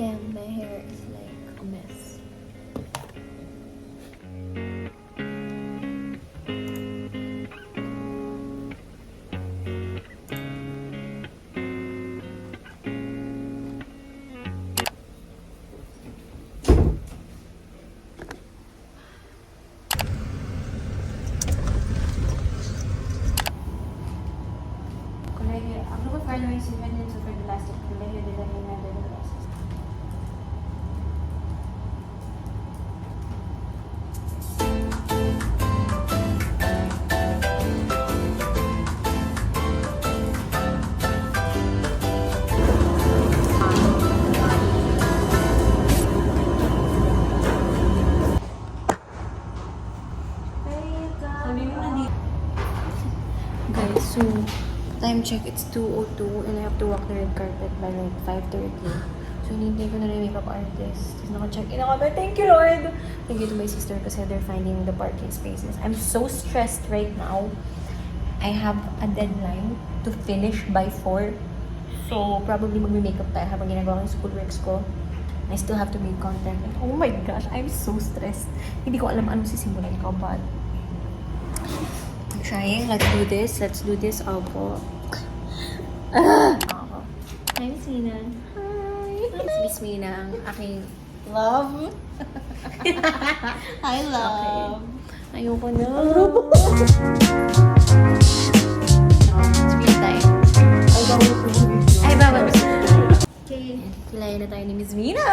Damn, my hair is like a mess. Ang lugar Fernway is even super elastic. Colegio de la Reina de los Rosas. Guys, so time check, it's 2:02 and I have to walk the red carpet by like 5:30. So, hinihintay ko na rin yung makeup artist. Tapos naka-check in ako. But thank you, Lord! Thank you to my sister kasi they're finding the parking spaces. I'm so stressed right now. I have a deadline to finish by 4. So, probably magme-makeup tayo habang ginagawa ko yung schoolworks ko. I still have to make content. And oh my gosh, I'm so stressed. Hindi ko alam anong sisimulan ko, but I'm trying. Let's do this. Let's do this. Opo. Hi, Miss Mina. Hi. Miss Mina, ang aking love. Hi, love. Okay. Ayoko na. Screen time. Ay, bawal. Okay. Kilayan na tayo ni Miss Mina.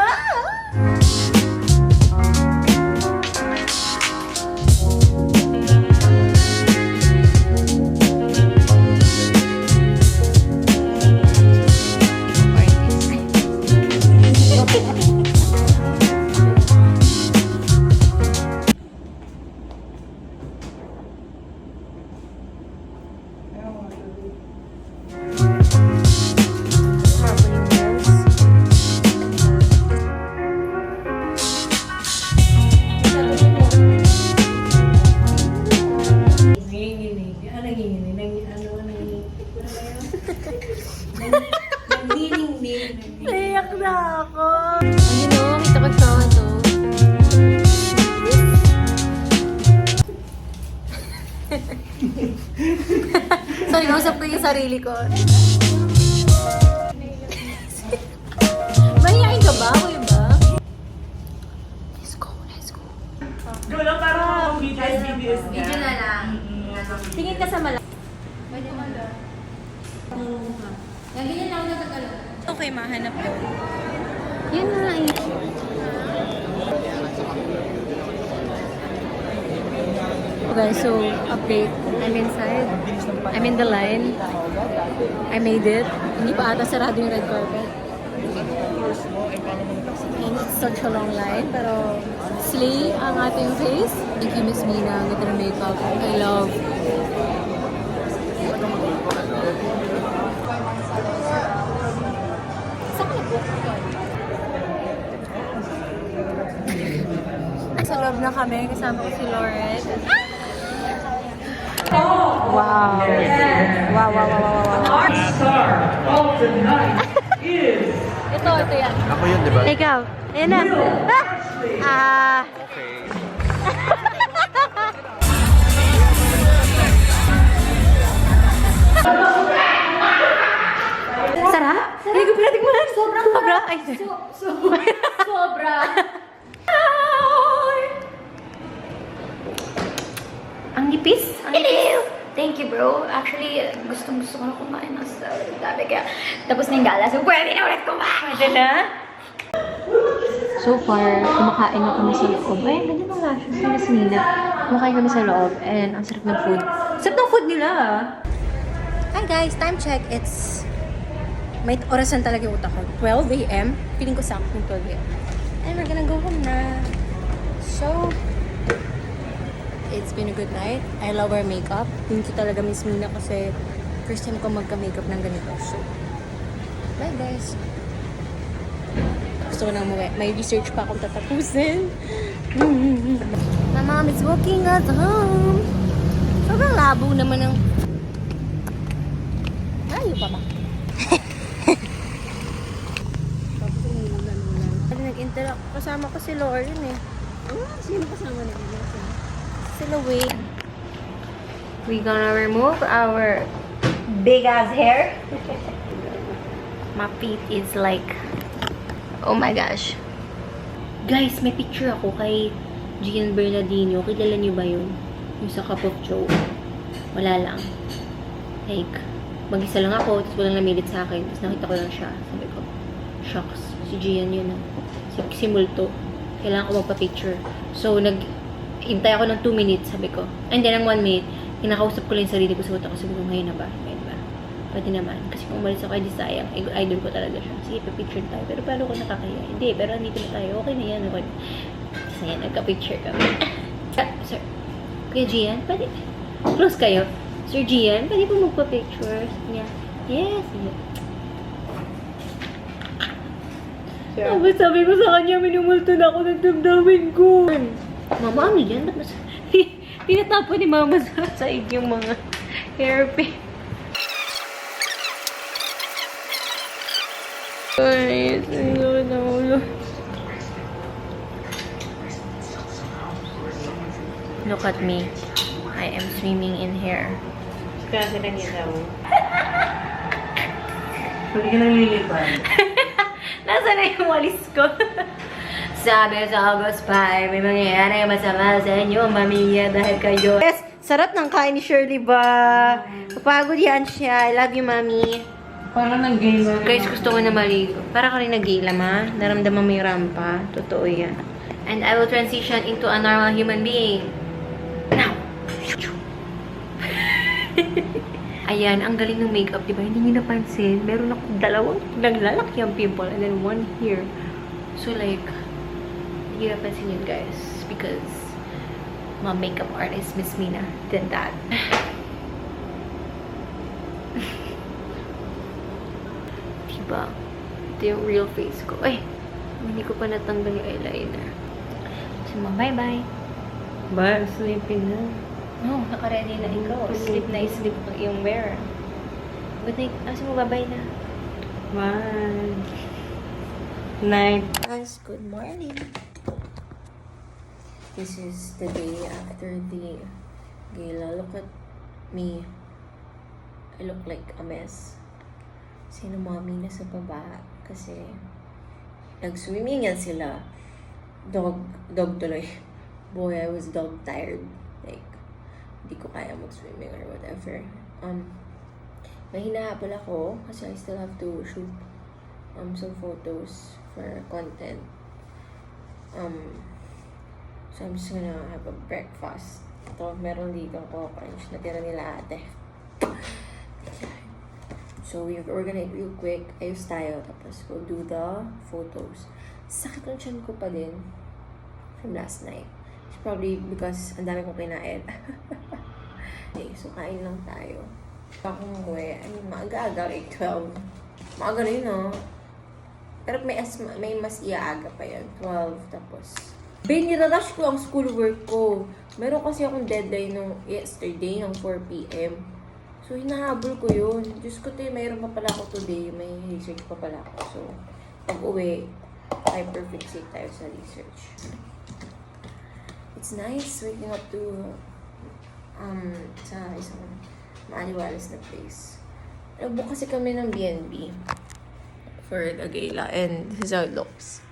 Naiyak na ako. Ayun o, kita ko siya ito. Sorry, kausap ko yung sarili ko. Mahihain ka ba? Kuya ba? Let's go, let's go. Doon lang parang BTS niya. Video na lang. Tingin ka sa malaki. Pwede mo lang. Yan, ganyan lang nagkagalaw. Okay, mahanap ko. Yun na eh. Okay, so update. I'm inside. I'm in the line. I made it. Hindi pa ata sarado yung red carpet. And it's such a long line, pero slay ang ating face. Thank you, Miss Mina, with her makeup. I love. Sa loob na kami, kasama ko si Lauren. Wow. Wow, wow, wow, wow, wow. Our star of the night is... Ito yan. Ako yun, di ba? Ikaw. Ayan na. Ah. Okay. Sarap? Hindi ko pinatikman. Sobrang sobra. Ay, sobra. Ang nipis. Thank you, bro. Actually, gusto ko na kumain ng sabi kaya tapos na yung gala. So, pwede na ulit kumain. Pwede na? So far, kumakain na kami sa loob. Ay, ganyan ang lashes ni Miss Nina. Kumakain kami sa loob and ang sarap ng food. Sarap ng food nila. Hi guys, time check. It's... May orasan talaga yung utak ko. 12 a.m. Feeling ko sakto ng 12 a.m. And we're gonna go home na. So, it's been a good night. I love our makeup. Thank you talaga, Miss Mina, kasi first time ko magka-makeup ng ganito. So, bye guys. Gusto ko na umuwi. May research pa akong tatapusin. My mom is walking us home. Sobrang labo naman ng... Layo pa ba? Tapos yung Kasama ko si Lauren eh. Sino kasama na nila? Sila Wade. We gonna remove our big ass hair. My feet is like, oh my gosh. Guys, may picture ako kay Gian Bernardino. Kilala niyo ba yun? Yung sa Cup of Joe. Wala lang. Like, mag-isa lang ako, tapos walang namilit sa akin. Tapos nakita ko lang siya. Sabi ko, shucks. Si Gian yun ah. Si Multo. Kailangan ko magpa-picture. So, hintay ako ng 2 minutes, sabi ko. And then, ng 1 minute, kinakausap ko lang yung sarili ko sa utak ko. Sabi ko, ngayon na ba? Ngayon ba? Pwede naman. Kasi kung umalis ako, di sayang. Idol ko talaga siya. Sige, pa-picture tayo. Pero paano ko nakakaya? Hindi, pero andito na tayo. Okay na yan. Okay. Kasi yan, nagka-picture kami. Sir, Kuya Gian, pwede? Close kayo. Sir Gian, pwede po magpa-picture? Sabi niya, yes. Sabi ko sa kanya, minumulto na ako ng damdamin ko. Mama, ano yan? Ba't mas... Tinatapon ni Mama sa saig yung mga hairpin. Ay, sa'yo na ulo. Look at me. I am swimming in hair. Kasi lang yun daw. Pwede ka nang lilipad. Nasaan na yung walis ko? Sabi sa August 5, may mangyayari masama sa inyo, mamilya, dahil kayo. Yes, sarap ng kain ni Shirley ba? Kapagod yan siya. I love you, Mami. Parang nag-game na. Guys, gusto ko na maligo. Para ka rin nag-gila, ma. Naramdaman mo yung rampa. Totoo yan. And I will transition into a normal human being. Now. Ayan, ang galing ng makeup, diba? Hindi nyo napansin. Meron ako dalawang naglalaki ang pimple and then one here. So like, hindi nyo napansin yun, guys. Because my makeup artist, Miss Mina, did that. Diba? Ito yung real face ko. Ay! Hindi ko pa natanggal yung eyeliner. So, bye-bye. Ba, sleeping na. Oh, naka-ready na ikaw. Sleep na sleep yung wearer. Good night. Asa mo, bye-bye na. Bye. Night. Guys, good morning. This is the day after the gala. Look at me. I look like a mess. Sino mommy na sa baba. Kasi nag-swimming yan sila. Dog tuloy. Boy, I was dog tired. Like, hindi ko kaya mag-swimming or whatever. May hinahabol ako kasi I still have to shoot some photos for content. So I'm just gonna have a breakfast. Ito, meron dito ako crunch na tira nila ate. So we're gonna eat real quick. Ayos tayo. Tapos we'll do the photos. Sakit ng tiyan ko pa din from last night. It's probably because ang dami kong kinain. Okay, so kain lang tayo. Ako umuwi. I mean, maaga-aga. Like 12. Maaga na yun, no? Pero may mas iaaga pa yan. 12. Tapos, nirarush ko ang schoolwork ko. Meron kasi akong deadline nung yesterday ng 4 p.m. So, hinahabol ko yun. Diyos ko, mayroon pa pala ako today. May research pa pala ako. So, pag-uwi, hyperfixate tayo sa research. It's nice waking up to sa isang maaliwalas na place. Nagbook kasi kami ng B&B for the gala and this is how it looks.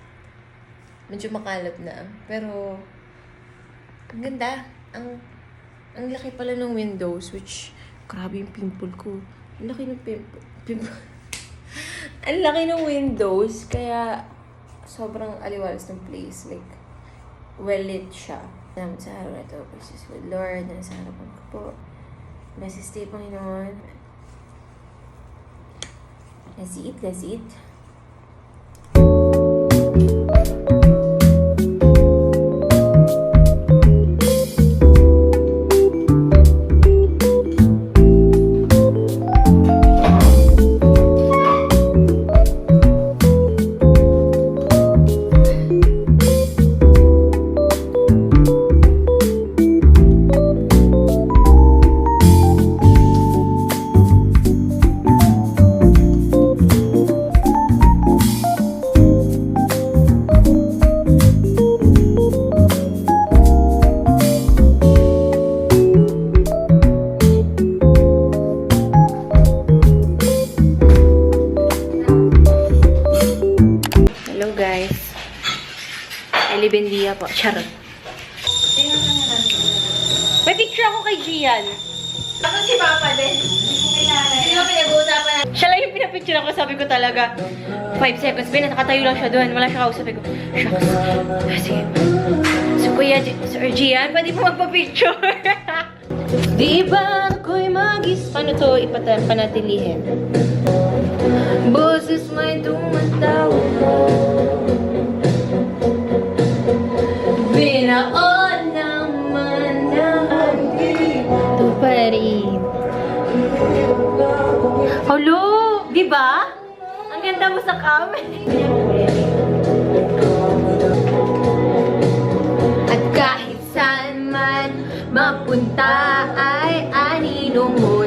Medyo makalap na. Pero, ang ganda. Ang laki pala ng windows, which, grabe yung pimple ko. Ang laki ng pimple. Ang laki ng windows, kaya sobrang aliwalas ng place. Like, well-lit siya. Salamat sa araw na ito. Precious with Lord, na sa harapan ko po. Blessed stay, Panginoon. Let's eat, let's eat. Kuya po. Charot. May picture ako kay Gian. Ako si Papa din. Hindi mo pinag-uusapan na. Siya lang yung pinapicture ako. Sabi ko talaga, 5 seconds. Nakatayo lang siya doon. Wala siya kausap. Sabi ko, shucks. Sige. So, Kuya, Sir Gian, pwede po magpa-picture. Di ba ako'y magis... Paano to panatilihin? Boses may tumatawa mo. Binaon naman na ito pa rin. Hello! Di ba? Ang ganda mo sa kami. At kahit saan man mapunta ay aninong mo